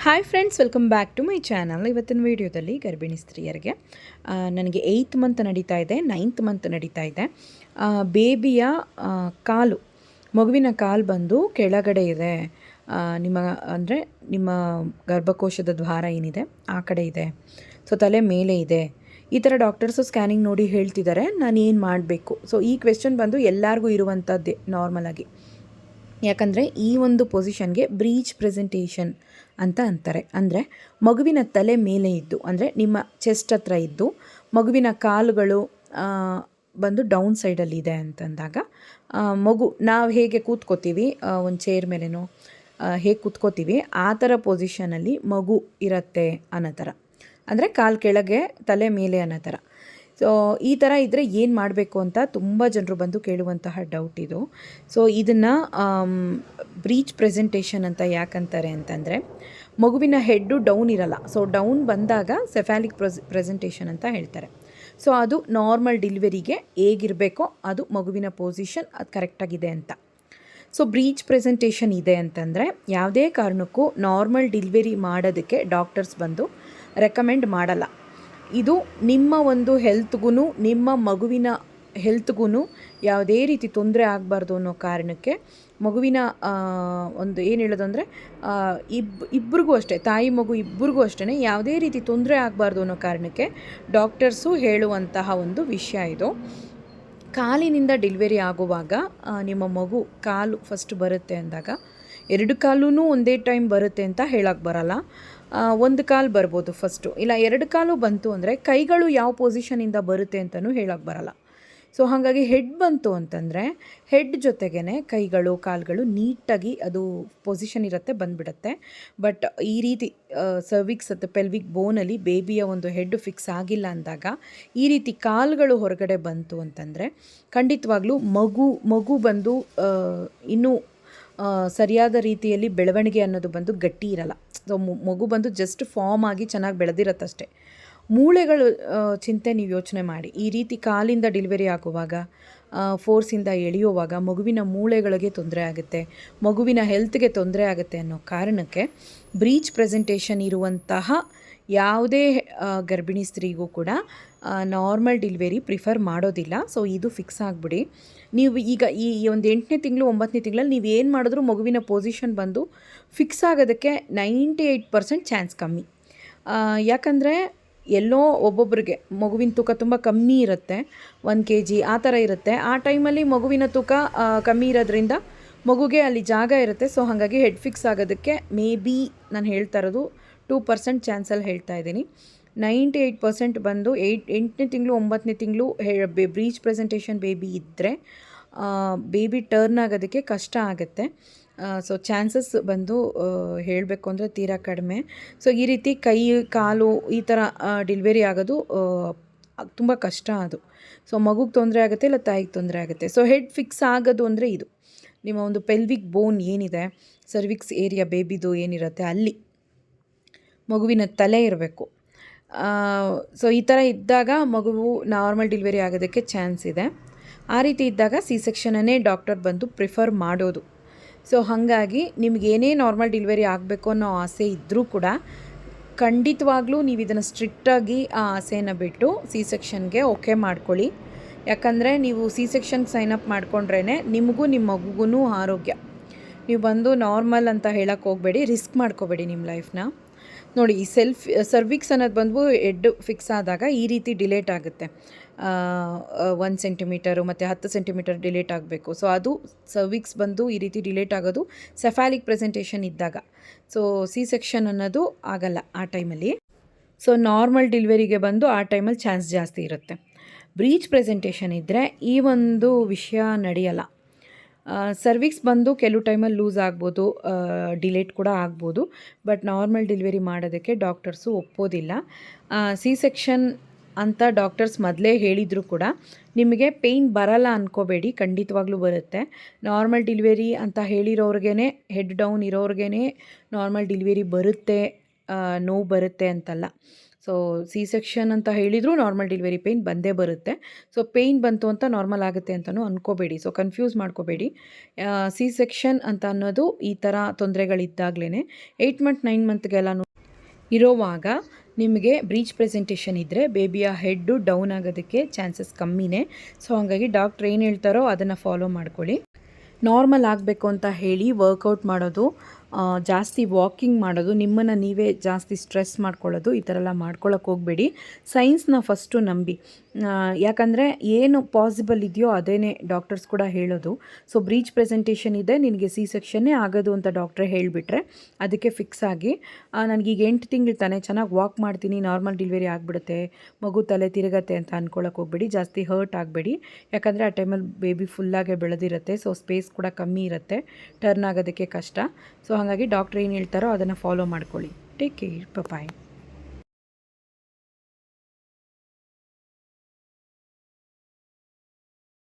Hi friends, welcome back to my channel. ಇವತ್ತಿನ ವೀಡಿಯೋದಲ್ಲಿ ಗರ್ಭಿಣಿ ಸ್ತ್ರೀಯರಿಗೆ ನನಗೆ 8th ಮಂತ್ ನಡೀತಾ ಇದೆ, 9th ಮಂತ್ ನಡೀತಾ ಇದೆ. ಬೇಬಿಯ ಕಾಲು, ಮಗುವಿನ ಕಾಲು ಬಂದು ಕೆಳಗಡೆ ಇದೆ. ನಿಮ್ಮ ಗರ್ಭಕೋಶದ ದ್ವಾರ ಏನಿದೆ ಆ ಕಡೆ ಇದೆ, ಸೊ ತಲೆ ಮೇಲೆ ಇದೆ. ಈ ಥರ ಡಾಕ್ಟರ್ಸು ಸ್ಕ್ಯಾನಿಂಗ್ ನೋಡಿ ಹೇಳ್ತಿದ್ದಾರೆ. ನಾನು ಏನು ಮಾಡಬೇಕು? ಸೊ ಈ ಕ್ವೆಶ್ಚನ್ ಬಂದು ಎಲ್ಲರಿಗೂ ಇರುವಂಥದ್ದೇ ನಾರ್ಮಲಾಗಿ. ಯಾಕಂದರೆ ಈ ಒಂದು ಪೊಸಿಷನ್ಗೆ ಬ್ರೀಚ್ ಪ್ರೆಸೆಂಟೇಷನ್ ಅಂತ ಅಂತಾರೆ. ಅಂದರೆ ಮಗುವಿನ ತಲೆ ಮೇಲೆ ಇದ್ದು, ಅಂದರೆ ನಿಮ್ಮ ಚೆಸ್ಟ್ ಹತ್ರ ಇದ್ದು ಮಗುವಿನ ಕಾಲುಗಳು ಬಂದು ಡೌನ್ ಸೈಡಲ್ಲಿದೆ ಅಂತಂದಾಗ ಮಗು ನಾವು ಹೇಗೆ ಕೂತ್ಕೋತೀವಿ ಒಂದು ಚೇರ್ ಮೇಲೇನೋ ಹೇಗೆ ಕೂತ್ಕೋತೀವಿ ಆ ಥರ ಪೊಸಿಷನಲ್ಲಿ ಮಗು ಇರುತ್ತೆ ಅನ್ನೋ ಥರ. ಅಂದರೆ ಕಾಲು ಕೆಳಗೆ ತಲೆ ಮೇಲೆ ಅನ್ನೋ ಥರ. ಸೊ ಈ ಥರ ಇದ್ದರೆ ಏನು ಮಾಡಬೇಕು ಅಂತ ತುಂಬ ಜನರು ಬಂದು ಕೇಳುವಂತಹ ಡೌಟ್ ಇದು. ಸೊ ಇದನ್ನು ಬ್ರೀಚ್ ಪ್ರೆಸೆಂಟೇಷನ್ ಅಂತ ಯಾಕಂತಾರೆ ಅಂತಂದರೆ, ಮಗುವಿನ ಹೆಡ್ಡು ಡೌನ್ ಇರಲ್ಲ. ಸೊ ಡೌನ್ ಬಂದಾಗ ಸೆಫಾಲಿಕ್ ಪ್ರೆಸೆಂಟೇಷನ್ ಅಂತ ಹೇಳ್ತಾರೆ. ಸೊ ಅದು ನಾರ್ಮಲ್ ಡೆಲಿವರಿಗೆ ಹೇಗಿರಬೇಕೋ ಅದು ಮಗುವಿನ ಪೊಸಿಷನ್ ಅದು ಕರೆಕ್ಟಾಗಿದೆ ಅಂತ. ಸೊ ಬ್ರೀಚ್ ಪ್ರೆಸೆಂಟೇಷನ್ ಇದೆ ಅಂತಂದರೆ ಯಾವುದೇ ಕಾರಣಕ್ಕೂ ನಾರ್ಮಲ್ ಡೆಲಿವರಿ ಮಾಡೋದಕ್ಕೆ ಡಾಕ್ಟರ್ಸ್ ಬಂದು ರೆಕಮೆಂಡ್ ಮಾಡಲ್ಲ. ಇದು ನಿಮ್ಮ ಒಂದು ಹೆಲ್ತ್ಗೂ ನಿಮ್ಮ ಮಗುವಿನ ಹೆಲ್ತ್ಗೂ ಯಾವುದೇ ರೀತಿ ತೊಂದರೆ ಆಗಬಾರ್ದು ಅನ್ನೋ ಕಾರಣಕ್ಕೆ, ಮಗುವಿನ ಒಂದು ಏನು ಹೇಳೋದಂದರೆ ಇಬ್ಬರಿಗೂ ಅಷ್ಟೇ, ತಾಯಿ ಮಗು ಇಬ್ಬರಿಗೂ ಅಷ್ಟೇ ಯಾವುದೇ ರೀತಿ ತೊಂದರೆ ಆಗಬಾರ್ದು ಅನ್ನೋ ಕಾರಣಕ್ಕೆ ಡಾಕ್ಟರ್ಸು ಹೇಳುವಂತಹ ಒಂದು ವಿಷಯ ಇದು. ಕಾಲಿನಿಂದ ಡೆಲಿವರಿ ಆಗುವಾಗ ನಿಮ್ಮ ಮಗು ಕಾಲು ಫಸ್ಟ್ ಬರುತ್ತೆ ಅಂದಾಗ 2 ಕಾಲೂ ಒಂದೇ ಟೈಮ್ ಬರುತ್ತೆ ಅಂತ ಹೇಳಕ್ಕೆ ಬರಲ್ಲ. ಒಂದು ಕಾಲು ಬರ್ಬೋದು ಫಸ್ಟು, ಇಲ್ಲ 2 ಕಾಲು ಬಂತು ಅಂದರೆ ಕೈಗಳು ಯಾವ ಪೊಸಿಷನಿಂದ ಬರುತ್ತೆ ಅಂತಲೂ ಹೇಳಕ್ಕೆ ಬರಲ್ಲ. ಸೊ ಹಾಗಾಗಿ ಹೆಡ್ ಬಂತು ಅಂತಂದರೆ ಹೆಡ್ ಜೊತೆಗೇ ಕೈಗಳು ಕಾಲುಗಳು ನೀಟಾಗಿ ಅದು ಪೊಸಿಷನ್ ಇರುತ್ತೆ, ಬಂದುಬಿಡುತ್ತೆ. ಬಟ್ ಈ ರೀತಿ ಸರ್ವಿಕ್ಸ್ ಅಥವಾ ಪೆಲ್ವಿಕ್ ಬೋನಲ್ಲಿ ಬೇಬಿಯ ಒಂದು ಹೆಡ್ ಫಿಕ್ಸ್ ಆಗಿಲ್ಲ ಅಂದಾಗ ಈ ರೀತಿ ಕಾಲುಗಳು ಹೊರಗಡೆ ಬಂತು ಅಂತಂದರೆ ಖಂಡಿತವಾಗ್ಲೂ ಮಗು ಬಂದು ಇನ್ನೂ ಸರಿಯಾದ ರೀತಿಯಲ್ಲಿ ಬೆಳವಣಿಗೆ ಅನ್ನೋದು ಬಂದು ಗಟ್ಟಿ ಇರಲ್ಲ. ಸೊ ಮಗು ಬಂದು ಜಸ್ಟ್ ಫಾರ್ಮ್ ಆಗಿ ಚೆನ್ನಾಗಿ ಬೆಳೆದಿರತ್ತಷ್ಟೇ. ಮೂಳೆಗಳು ಚಿಂತೆ ನೀವು ಯೋಚನೆ ಮಾಡಿ. ಈ ರೀತಿ ಕಾಲಿಂದ ಡೆಲಿವರಿ ಆಗುವಾಗ ಫೋರ್ಸಿಂದ ಎಳೆಯುವಾಗ ಮಗುವಿನ ಮೂಳೆಗಳಿಗೆ ತೊಂದರೆ ಆಗುತ್ತೆ, ಮಗುವಿನ ಹೆಲ್ತ್ಗೆ ತೊಂದರೆ ಆಗುತ್ತೆ ಅನ್ನೋ ಕಾರಣಕ್ಕೆ ಬ್ರೀಚ್ ಪ್ರೆಸೆಂಟೇಷನ್ ಇರುವಂತಹ ಯಾವುದೇ ಗರ್ಭಿಣಿ ಸ್ತ್ರೀಗೂ ಕೂಡ ನಾರ್ಮಲ್ ಡೆಲಿವರಿ ಪ್ರಿಫರ್ ಮಾಡೋದಿಲ್ಲ. ಸೊ ಇದು ಫಿಕ್ಸ್ ಆಗಿಬಿಡಿ. ನೀವು ಈಗ ಈ ಒಂದು 8ನೇ ತಿಂಗಳು 9ನೇ ತಿಂಗಳಲ್ಲಿ ನೀವು ಏನು ಮಾಡಿದ್ರೂ ಮಗುವಿನ ಪೊಸಿಷನ್ ಬಂದು ಫಿಕ್ಸ್ ಆಗೋದಕ್ಕೆ 98% ಚಾನ್ಸ್ ಕಮ್ಮಿ. ಯಾಕಂದರೆ ಎಲ್ಲೋ ಒಬ್ಬೊಬ್ಬರಿಗೆ ಮಗುವಿನ ತೂಕ ತುಂಬ ಕಮ್ಮಿ ಇರುತ್ತೆ, 1 kg ಆ ಥರ ಇರುತ್ತೆ. ಆ ಟೈಮಲ್ಲಿ ಮಗುವಿನ ತೂಕ ಕಮ್ಮಿ ಇರೋದ್ರಿಂದ ಮಗುಗೆ ಅಲ್ಲಿ ಜಾಗ ಇರುತ್ತೆ. ಸೊ ಹಾಗಾಗಿ ಹೆಡ್ ಫಿಕ್ಸ್ ಆಗೋದಕ್ಕೆ ಮೇ ಬಿ ನಾನು ಹೇಳ್ತಾ ಇರೋದು 2% ಚಾನ್ಸಲ್ಲಿ ಹೇಳ್ತಾ ಇದ್ದೀನಿ. 98% ಬಂದು 8ನೇ ತಿಂಗಳು 9ನೇ ತಿಂಗಳು ಬ್ರೀಚ್ ಪ್ರೆಸೆಂಟೇಷನ್ ಬೇಬಿ ಇದ್ದರೆ ಬೇಬಿ ಟರ್ನ್ ಆಗೋದಕ್ಕೆ ಕಷ್ಟ ಆಗುತ್ತೆ. ಸೊ ಚಾನ್ಸಸ್ ಬಂದು ಹೇಳಬೇಕು ಅಂದರೆ ತೀರಾ ಕಡಿಮೆ. ಸೊ ಈ ರೀತಿ ಕೈ ಕಾಲು ಈ ಥರ ಡೆಲಿವರಿ ಆಗೋದು ತುಂಬ ಕಷ್ಟ ಅದು. ಸೊ ಮಗುಗೆ ತೊಂದರೆ ಆಗುತ್ತೆ, ಇಲ್ಲ ತಾಯಿಗೆ ತೊಂದರೆ ಆಗುತ್ತೆ. ಸೊ ಹೆಡ್ ಫಿಕ್ಸ್ ಆಗೋದು ಅಂದರೆ ಇದು ನಿಮ್ಮ ಒಂದು ಪೆಲ್ವಿಕ್ ಬೋನ್ ಏನಿದೆ, ಸರ್ವಿಕ್ಸ್ ಏರಿಯಾ ಬೇಬಿದು ಏನಿರುತ್ತೆ ಅಲ್ಲಿ ಮಗುವಿನ ತಲೆ ಇರಬೇಕು. ಸೊ ಈ ಥರ ಇದ್ದಾಗ ಮಗುವು ನಾರ್ಮಲ್ ಡೆಲಿವರಿ ಆಗೋದಕ್ಕೆ ಚಾನ್ಸ್ ಇದೆ. ಆ ರೀತಿ ಇದ್ದಾಗ ಸಿ ಸೆಕ್ಷನನ್ನೇ ಡಾಕ್ಟರ್ ಬಂದು ಪ್ರಿಫರ್ ಮಾಡೋದು. ಸೊ ಹಾಗಾಗಿ ನಿಮಗೇನೇ ನಾರ್ಮಲ್ ಡೆಲಿವರಿ ಆಗಬೇಕು ಅನ್ನೋ ಆಸೆ ಇದ್ದರೂ ಕೂಡ ಖಂಡಿತವಾಗ್ಲೂ ನೀವು ಇದನ್ನು ಸ್ಟ್ರಿಕ್ಟಾಗಿ ಆ ಆಸೆಯನ್ನು ಬಿಟ್ಟು ಸಿ ಸೆಕ್ಷನ್ಗೆ ಓಕೆ ಮಾಡ್ಕೊಳ್ಳಿ. ಯಾಕಂದರೆ ನೀವು ಸಿ ಸೆಕ್ಷನ್ಗೆ ಸೈನಪ್ ಮಾಡ್ಕೊಂಡ್ರೇ ನಿಮಗೂ ನಿಮ್ಮ ಮಗುಗೂ ಆರೋಗ್ಯ. ನೀವು ಬಂದು ನಾರ್ಮಲ್ ಅಂತ ಹೇಳಕ್ಕೆ ಹೋಗಬೇಡಿ, ರಿಸ್ಕ್ ಮಾಡ್ಕೋಬೇಡಿ ನಿಮ್ಮ ಲೈಫ್ನ. ನೋಡಿ, ಈ ಸರ್ವಿಕ್ಸ್ ಅನ್ನೋದು ಬಂದು ಹೆಡ್ ಫಿಕ್ಸ್ ಆದಾಗ ಈ ರೀತಿ ಡಿಲೇಟ್ ಆಗುತ್ತೆ. 1 ಸೆಂಟಿಮೀಟರು ಮತ್ತು 10 ಸೆಂಟಿಮೀಟರ್ ಡಿಲೇಟ್ ಆಗಬೇಕು. ಸೊ ಅದು ಸರ್ವಿಕ್ಸ್ ಬಂದು ಈ ರೀತಿ ಡಿಲೇಟ್ ಆಗೋದು ಸೆಫಾಲಿಕ್ ಪ್ರೆಸೆಂಟೇಷನ್ ಇದ್ದಾಗ. ಸೊ ಸಿ ಸೆಕ್ಷನ್ ಅನ್ನೋದು ಆಗಲ್ಲ ಆ ಟೈಮಲ್ಲಿ. ಸೊ ನಾರ್ಮಲ್ ಡೆಲಿವರಿಗೆ ಬಂದು ಆ ಟೈಮಲ್ಲಿ ಚಾನ್ಸ್ ಜಾಸ್ತಿ ಇರುತ್ತೆ. ಬ್ರೀಚ್ ಪ್ರೆಸೆಂಟೇಷನ್ ಇದ್ದರೆ ಈ ಒಂದು ವಿಷಯ ನಡೆಯಲ್ಲ. ಸರ್ವಿಕ್ಸ್ ಬಂದು ಕೆಲವು ಟೈಮಲ್ಲಿ ಲೂಸ್ ಆಗ್ಬೋದು, ಡಿಲೇಟ್ ಕೂಡ ಆಗ್ಬೋದು. ಬಟ್ ನಾರ್ಮಲ್ ಡೆಲಿವರಿ ಮಾಡೋದಕ್ಕೆ ಡಾಕ್ಟರ್ಸು ಒಪ್ಪೋದಿಲ್ಲ. ಸಿ ಸೆಕ್ಷನ್ ಅಂತ ಡಾಕ್ಟರ್ಸ್ ಮೊದಲೇ ಹೇಳಿದರೂ ಕೂಡ ನಿಮಗೆ ಪೇಯ್ನ್ ಬರಲ್ಲ ಅಂದ್ಕೋಬೇಡಿ, ಖಂಡಿತವಾಗ್ಲೂ ಬರುತ್ತೆ. ನಾರ್ಮಲ್ ಡೆಲಿವರಿ ಅಂತ ಹೇಳಿರೋರ್ಗೇ, ಹೆಡ್ ಡೌನ್ ಇರೋರ್ಗೇ ನಾರ್ಮಲ್ ಡೆಲಿವರಿ ಬರುತ್ತೆ, ನೋವು ಬರುತ್ತೆ ಅಂತಲ್ಲ. ಸೊ ಸಿ ಸೆಕ್ಷನ್ ಅಂತ ಹೇಳಿದರೂ ನಾರ್ಮಲ್ ಡೆಲಿವರಿ ಪೇಯ್ನ್ ಬಂದೇ ಬರುತ್ತೆ. ಸೊ ಪೇಯ್ನ್ ಬಂತು ಅಂತ ನಾರ್ಮಲ್ ಆಗುತ್ತೆ ಅಂತಲೂ ಅಂದ್ಕೋಬೇಡಿ. ಸೊ ಕನ್ಫ್ಯೂಸ್ ಮಾಡ್ಕೋಬೇಡಿ. ಸಿ ಸೆಕ್ಷನ್ ಅಂತ ಅನ್ನೋದು ಈ ಥರ ತೊಂದರೆಗಳಿದ್ದಾಗಲೇ 8 ಮಂತ್ 9 ಮಂತ್ಗೆಲ್ಲ ಇರೋವಾಗ ನಿಮಗೆ ಬ್ರೀಚ್ ಪ್ರೆಸೆಂಟೇಷನ್ ಇದ್ದರೆ ಬೇಬಿಯ ಹೆಡ್ಡು ಡೌನ್ ಆಗೋದಕ್ಕೆ ಚಾನ್ಸಸ್ ಕಮ್ಮಿನೇ. ಸೊ ಹಾಗಾಗಿ ಡಾಕ್ಟ್ರ್ ಏನು ಹೇಳ್ತಾರೋ ಅದನ್ನು ಫಾಲೋ ಮಾಡ್ಕೊಳ್ಳಿ. ನಾರ್ಮಲ್ ಆಗಬೇಕು ಅಂತ ಹೇಳಿ ವರ್ಕೌಟ್ ಮಾಡೋದು, ಜಾಸ್ತಿ ವಾಕಿಂಗ್ ಮಾಡೋದು, ನಿಮ್ಮನ್ನು ನೀವೇ ಜಾಸ್ತಿ ಸ್ಟ್ರೆಸ್ ಮಾಡ್ಕೊಳ್ಳೋದು, ಈ ಥರ ಎಲ್ಲ ಮಾಡ್ಕೊಳ್ಳೋಕೆ ಹೋಗಬೇಡಿ. ಸೈನ್ಸ್ನ ಫಸ್ಟು ನಂಬಿ. ಯಾಕಂದರೆ ಏನು ಪಾಸಿಬಲ್ ಇದೆಯೋ ಅದೇ ಡಾಕ್ಟರ್ಸ್ ಕೂಡ ಹೇಳೋದು. ಸೊ ಬ್ರೀಚ್ ಪ್ರೆಸೆಂಟೇಷನ್ ಇದೆ, ನಿನಗೆ ಸಿ ಸೆಕ್ಷನ್ನೇ ಆಗೋದು ಅಂತ ಡಾಕ್ಟ್ರೇ ಹೇಳಿಬಿಟ್ರೆ ಅದಕ್ಕೆ ಫಿಕ್ಸ್ ಆಗಿ ನನಗೀಗ 8 ತಿಂಗಳು ತಾನೇ ಚೆನ್ನಾಗಿ ವಾಕ್ ಮಾಡ್ತೀನಿ, ನಾರ್ಮಲ್ ಡೆಲಿವರಿ ಆಗಿಬಿಡುತ್ತೆ, ಮಗು ತಲೆ ತಿರುಗತ್ತೆ ಅಂತ ಅಂದ್ಕೊಳ್ಳೋಕೆ ಹೋಗಬೇಡಿ. ಜಾಸ್ತಿ ಹರ್ಟ್ ಆಗಬೇಡಿ. ಯಾಕಂದರೆ ಆ ಟೈಮಲ್ಲಿ ಬೇಬಿ ಫುಲ್ಲಾಗೆ ಬೆಳೆದಿರುತ್ತೆ. ಸೊ ಸ್ಪೇಸ್ ಕೂಡ ಕಮ್ಮಿ ಇರುತ್ತೆ, ಟರ್ನ್ ಆಗೋದಕ್ಕೆ ಕಷ್ಟ. ಸೊ ಹಾಗಾಗಿ ಡಾಕ್ಟ್ರ್ ಏನು ಹೇಳ್ತಾರೋ ಅದನ್ನು ಫಾಲೋ ಮಾಡ್ಕೊಳ್ಳಿ. Take care. ಬಾಯ್.